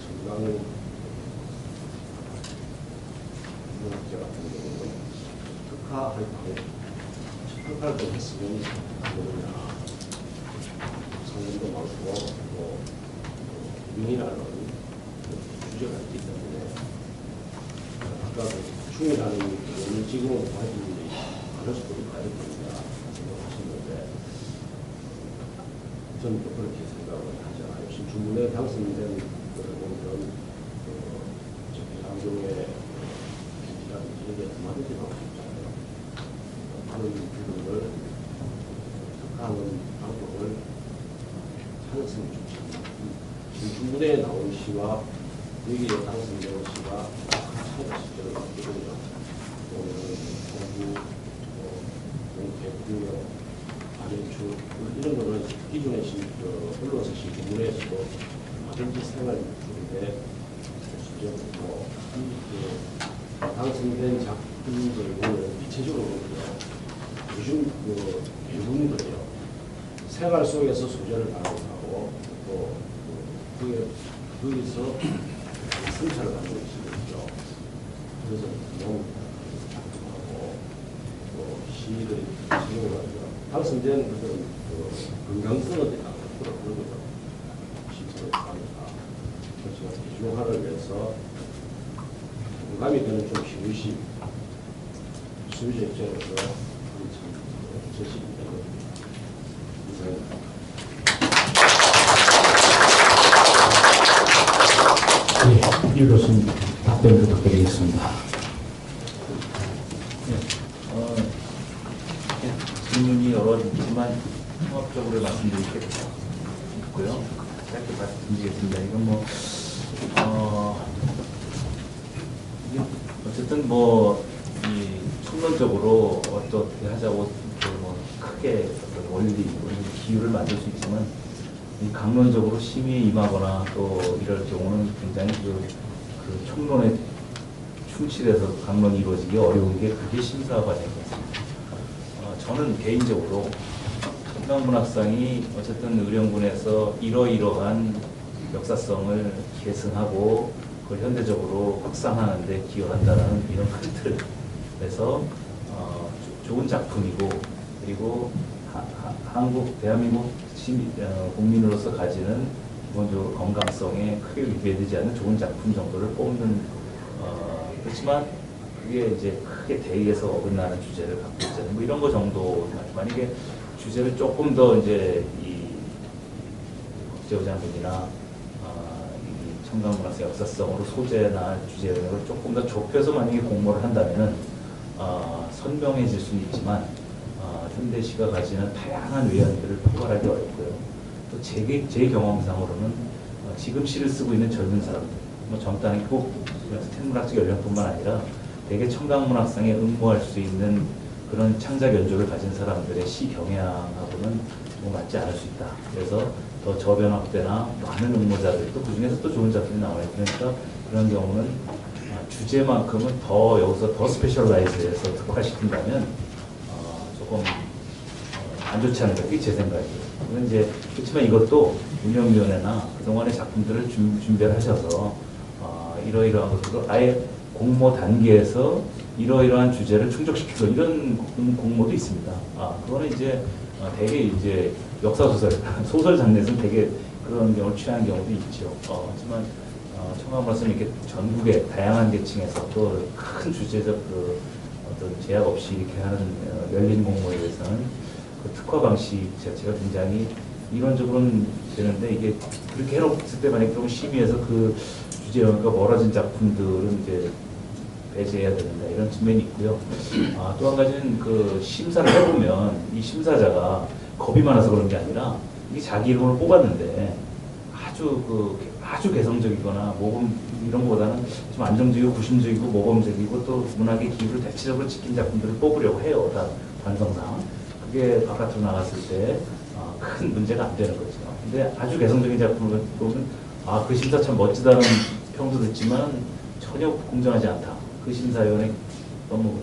D: 정강 문학재 같은 경우는 특화 활동, 특화 활동 했으면 뭐냐. 상금도 많고 또 유민이라는 주제가 있기 때문에 아까 충이라는 걸 지금은 가지고 안 할수도 가야 됩니다 생각하시는데 저는 또 그렇게 생각을 하지 않아요. 신춘문예에 당선된 것을 보면 장종의 기지라든지 이게 얼마든지 나올 수 있잖아요. 그런 부분을 특화하는 방법을 하였으면 좋겠습니다. 신춘문예에 나온 시와 여기에 당선된 시가 차이가 실제로 있거든요. 오늘은 공부, 공개구역, 발연출 이런 거는 기존의 언론사 신춘문예에서도 얼마든지 생활인데 실제로 당선된 작품들을 보면 입체적으로 보면요. 요즘 대부분들이요. 생활 속에서 소재를 다루고 또 거기서 성찰을 하는 것이 있죠. 그래서 너무 작품하고 또 시를 지용을 하죠. 당선된 그런 건강성을 그러거든요. 시처럼 하니까. 그래서 대중화를 위해서 공감이 되는 좀 쉬운 시 수요자 입장에서 참 제시기 때문에 이상입니다.
A: 유 교수님 답변 부탁드리겠습니다.
B: 질문이 여러 있지만 종합적으로 말씀드리겠고요. 짧게 말씀드리겠습니다. 이건 어쨌든 이 총론적으로 어떻게 하자고 뭐 크게 어떤 원리, 기율을 만들 수 있지만 이 강론적으로 심의에 임하거나 또 이럴 경우는 굉장히 그 총론에 충실해서 강론이 이루어지기 어려운 게 그게 심사 과정인 것 같습니다. 저는 개인적으로 청강문학상이 어쨌든 의령군에서 이러이러한 역사성을 계승하고 그걸 현대적으로 확산하는 데 기여한다는 이런 큰 틀에서 좋은 작품이고, 그리고 대한민국 국민으로서 가지는 기본적으로 건강성에 크게 위배되지 않는 좋은 작품 정도를 뽑는, 그렇지만 그게 이제 크게 대의에서 어긋나는 주제를 갖고 있잖아요. 뭐 이런 거 정도. 만약에 주제를 조금 더 이제 이 국제오장군이나 이 청강문학상 역사성으로 소재나 주제 영역을 조금 더 좁혀서 만약에 공모를 한다면은 선명해질 수는 있지만 현대시가 가지는 다양한 외연들을 포괄하기 어렵고요. 또 제 경험상으로는 지금 시를 쓰고 있는 젊은 사람들, 뭐 젊다는 꼭天문학적 연령뿐만 아니라 대개 청강문학상에 응모할 수 있는 그런 창작 연조를 가진 사람들의 시 경향하고는 뭐 맞지 않을 수 있다. 그래서 더 저변학대나 많은 응모자들이 또 그중에서 또 좋은 작품이 나와요. 그러니까 그런 경우는 주제만큼은 더 여기서 더 스페셜라이즈해서 특화시킨다면 조금 안 좋지 않을까. 그게 제 생각이에요. 그렇지만 이것도 운영위원회나 그동안의 작품들을 준비를 하셔서 이러이러한 것들도 아예 공모 단계에서 이러이러한 주제를 충족시키고 이런 공모도 있습니다. 그거는 이제 되게 이제 역사소설, 소설 장르에서는 되게 그런 경우를 취하는 경우도 있죠. 하지만 청강문학상이 이렇게 전국의 다양한 계층에서 또 큰 주제적 어떤 제약 없이 이렇게 하는 열린 공모에 대해서는 그 특화 방식 자체가 굉장히 이론적으로는 되는데, 이게 그렇게 해놓았을 때 만약에 좀 심의해서 그 주제 영역과 멀어진 작품들은 이제 배제해야 된다, 이런 측면이 있고요. 또 한 가지는 그 심사를 해보면 이 심사자가 겁이 많아서 그런 게 아니라 이게 자기 이름을 뽑았는데 아주 개성적이거나 모범 이런 것보다는 좀 안정적이고 구심적이고 모범적이고 또 문학의 기율을 대체적으로 지킨 작품들을 뽑으려고 해요. 다 관성상. 그게 바깥으로 나갔을 때 큰 문제가 안 되는 거죠. 근데 아주 개성적인 작품을 보면 그 심사 참 멋지다는 평도 듣지만 전혀 공정하지 않다. 그 심사위원회 너무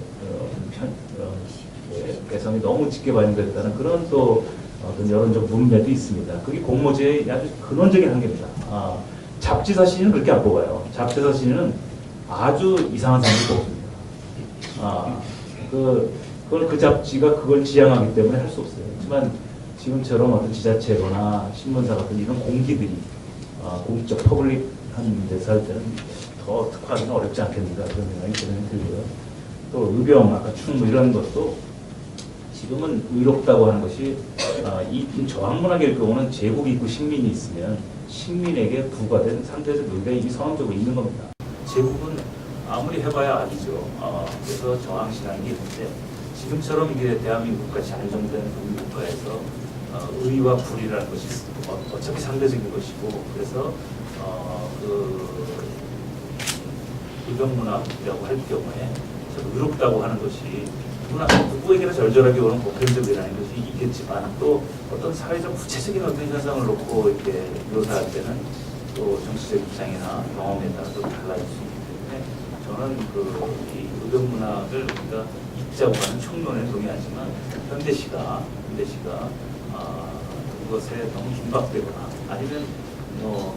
B: 개성이 너무 짙게 반영됐다는 그런 또 어떤 여론적 문맥도 있습니다. 그게 공모제의 아주 근원적인 한계입니다. 잡지사시는 그렇게 안 뽑아요. 잡지사시는 아주 이상한 사람이 뽑습니다. 그걸 그 잡지가 그걸 지향하기 때문에 할 수 없어요. 하지만 지금처럼 어떤 지자체거나 신문사 같은 이런 공기들이 공적 퍼블릭한 데서 할 때는 더 특화하기는 어렵지 않겠는가 그런 생각이 들고요. 또 의병, 아까 춤 이런 것도 지금은 의롭다고 하는 것이 이 저항문학일 경우는 제국이 있고 식민이 있으면 식민에게 부과된 상대적 의가 이미 선언적으로 있는 겁니다. 제국은 아무리 해봐야 악이죠. 그래서 저항신앙이 있는데 지금처럼 이게 대한민국같이 안정된 국민국가에서 의와 불이라는 것이 어차피 상대적인 것이고, 그래서 의병문학이라고 할 경우에 의롭다고 하는 것이 누구에게나 절절하게 오는 보편적이라는 것이 있겠지만, 또 어떤 사회적 구체적인 어떤 현상을 놓고 이렇게 묘사할 때는 또 정치적 입장이나 경험에 따라서 달라질 수 있기 때문에 저는 이 의병문학을 우리가 입자고 하는 총론에 동의하지만 현대시가 그것에 너무 긴박되거나 아니면 너무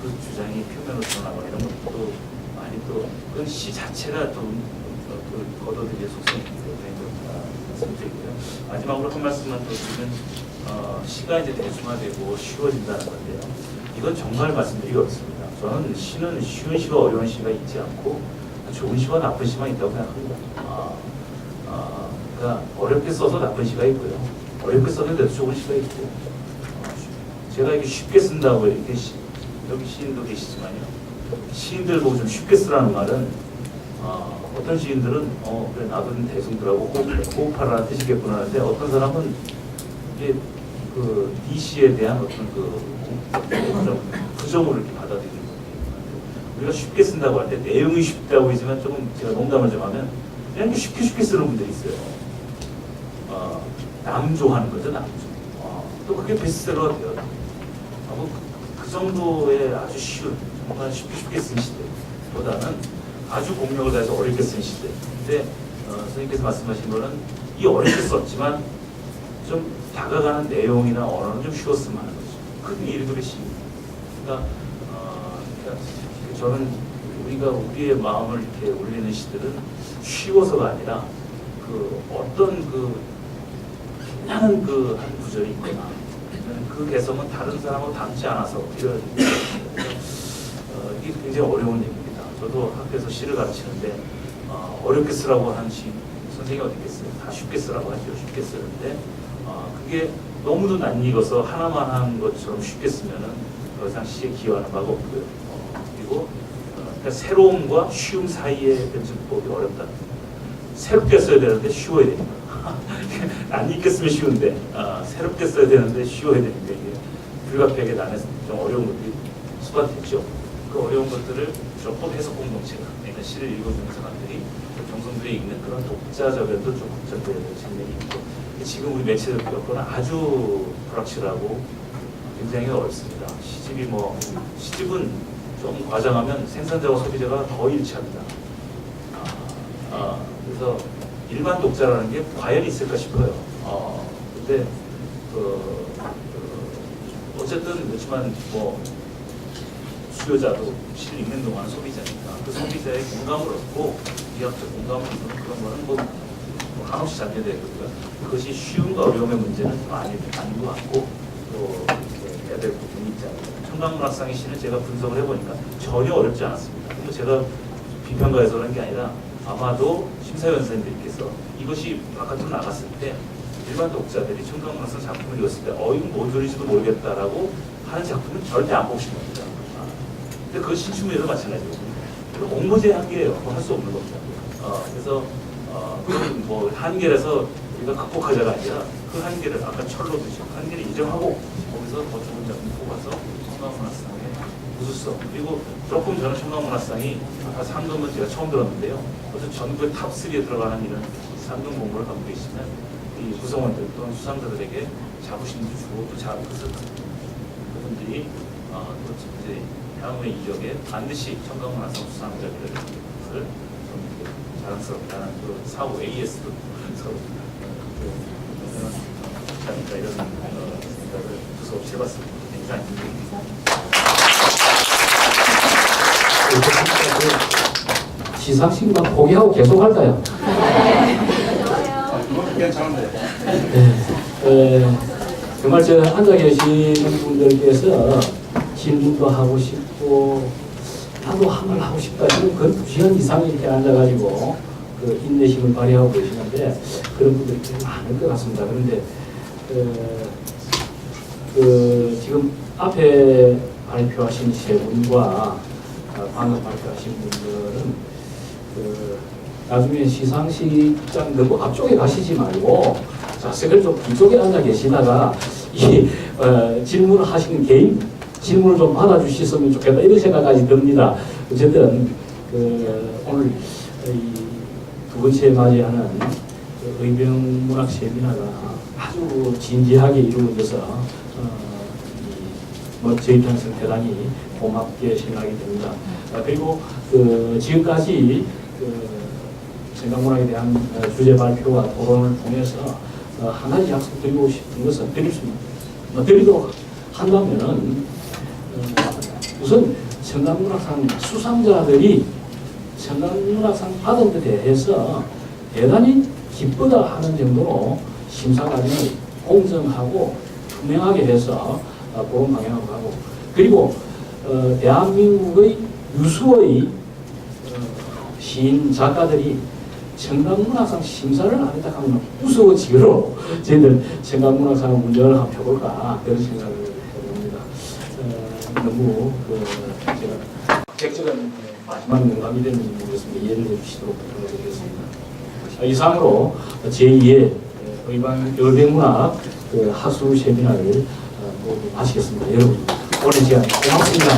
B: 그 주장이 표면으로 드러나거나 이런 것도 많이 또 그건 시 자체가 좀 걷어들일 속성이 있기 때문에 말씀드리고요. 마지막으로 한 말씀만 더 드리면 시가 이제 대중화되고 쉬워진다는 건데요. 이건 정말 말씀드리기 어렵습니다. 저는 시는 쉬운 시와 어려운 시가 있지 않고 좋은 시와 나쁜 시만 있다고 생각합니다. 그러니까 어렵게 써서 나쁜 시가 있고요. 어렵게 썼는데도 좋은 시가 있고, 제가 이게 쉽게 쓴다고 이렇게 여기 시인도 계시지만요. 시인들 보고 좀 쉽게 쓰라는 말은 어떤 시인들은 그래 나도 좀 대중들하고 호흡하라는 뜻이겠구나 하는데, 어떤 사람은 이게 이 시에 대한 어떤 부정을 이렇게 받아들이는 거예요. 우리가 쉽게 쓴다고 할 때 내용이 쉽다고 하지만 조금 제가 농담을 좀 하면 그냥 쉽게 쓰는 분들이 있어요. 남조하는 거죠, 남조. 또 그게 베스트셀러가 돼요. 그 정도의 아주 쉬운, 정말 쉽게 쓴 시대보다는 아주 공력을 다해서 어렵게 쓴 시대. 근데 선생님께서 말씀하신 거는 이 어렵게 썼지만 좀 다가가는 내용이나 언어는 좀 쉬웠으면 하는 거죠. 그게 일들의 시입니다. 그러니까 저는 우리가 우리의 마음을 이렇게 울리는 시들은 쉬워서가 아니라 그 어떤 그 빛나는 그 한 구절이 있거나 그 개성은 다른 사람하고 닮지 않아서 이런 이게 굉장히 어려운 얘기입니다. 저도 학교에서 시를 가르치는데 어렵게 쓰라고 하는 시 선생님이 어떻게 했어요? 다 쉽게 쓰라고 하죠. 쉽게 쓰는데 그게 너무도 낯익어서 하나만 한 것처럼 쉽게 쓰면은 더 이상 시에 기여하는 바가 없고요. 그리고 그러니까 새로움과 쉬움 사이의 변증법이 어렵다. 새롭게 써야 되는데 쉬워야 됩니다. 낯익게 쓰면 쉬운데 새롭게 써야 되는데 쉬워야 되는데 이게 불가피하게 난에서 좀 어려운 것들이 수반됐죠. 그 어려운 것들을 조금 해석 공동체가 그러니까 시를 읽어주는 사람들이 정성들이 읽는 그런 독자적에도 좀 걱정되는 측면이 있고 지금 우리 매체들 겪고는 아주 불확실하고 굉장히 어렵습니다. 시집은 좀 과장하면 생산자와 소비자가 더 일치합니다. 그래서 일반 독자라는 게 과연 있을까 싶어요. 근데 어쨌든 그렇지만 수요자도 시를 읽는 동안 소비자니까 그 소비자의 공감을 얻고 이학적 공감을 얻는 그런 거는 한없이 잡혀되거든요. 그것이 쉬움과 어려움의 문제는 좀 아닌 것 같고 또 이렇게 해야 될 부분이 있지 않을까. 청강문학상의 시는 제가 분석을 해보니까 전혀 어렵지 않았습니다. 그리고 제가 비평가에서 그런 게 아니라 아마도 심사위원 선생님들께서 이것이 바깥으로 나갔을 때 일반 독자들이 청강문학상 작품을 읽었을 때 이건 뭔 소리인지도 모르겠다라고 하는 작품은 절대 안 보신 겁니다. 근데 그건 신춘문예도 마찬가지고 공모제의 한계예요. 할 수 없는 겁니다. 그래서 그건 한계라서 우리가 극복하자가 아니라 그 한계를 아까 철로 드시고 한계를 인정하고 거기서 더 좋은 작품 뽑아서 청강문학상의 우수성 그리고 조금 저는 청강문학상이 아까 상금은 제가 처음 들었는데요. 어떤 전국의 탑3에 들어가는 이런 상금 공모를 갖고 계시면 이 구성원들 또는 수상자들에게 자부심도 주고 또 그분들이 또 이제 향후의 이적에 반드시 청강문학상 수상자들을 자랑스럽다는 그 사후 AS도 서로 이런 생각을 두서없이 해봤습니다. 이상입니다.
A: 시상식만 포기하고 계속 할까요?
D: 괜찮은데.
A: 정말 저 앉아 계시는 분들께서 질문도 하고 싶고 나도 한번 하고 싶다. 지금 그 2시간 이상 이렇게 앉아가지고 그 인내심을 발휘하고 계시는데 그런 분들이 꽤 많을 것 같습니다. 그런데 지금 앞에 발표하신 세 분과 방금 발표하신 분들은 나중에 시상식장 너무 앞쪽에 가시지 말고 좌석을 좀 뒤쪽에 앉아 계시다가 이 질문을 하시는 개인 질문을 좀 받아주셨으면 좋겠다 이런 생각까지 듭니다. 어쨌든 오늘 두 번째 맞이하는 의병문학 세미나가 아주 진지하게 이루어져서 저희 입장에서 대단히 고맙게 생각이 됩니다. 그리고 지금까지 청강문학에 대한 주제 발표와 토론을 통해서 한 가지 약속드리고 싶은 것은 드리도록 한다면은 우선 청강문학상 수상자들이 청강문학상 받은 데 대해서 대단히 기쁘다 하는 정도로 심사 과정을 공정하고 투명하게 해서 그런 방향으로 가고 그리고 대한민국의 유수의 시인 작가들이 청강문학상 심사를 안 했다 하면 우스워지기로 저희들 청강문학상 문제를 한번 펴볼까 그런 생각을 해봅니다. 너무 제가 적절한 마지막 영감이 되는지 모르겠습니다. 이해를 해주시도록 부탁드리겠습니다. 이상으로 제2회 의병문학 하수 세미나를 모두 마치겠습니다. 여러분 오랜 시간 고맙습니다.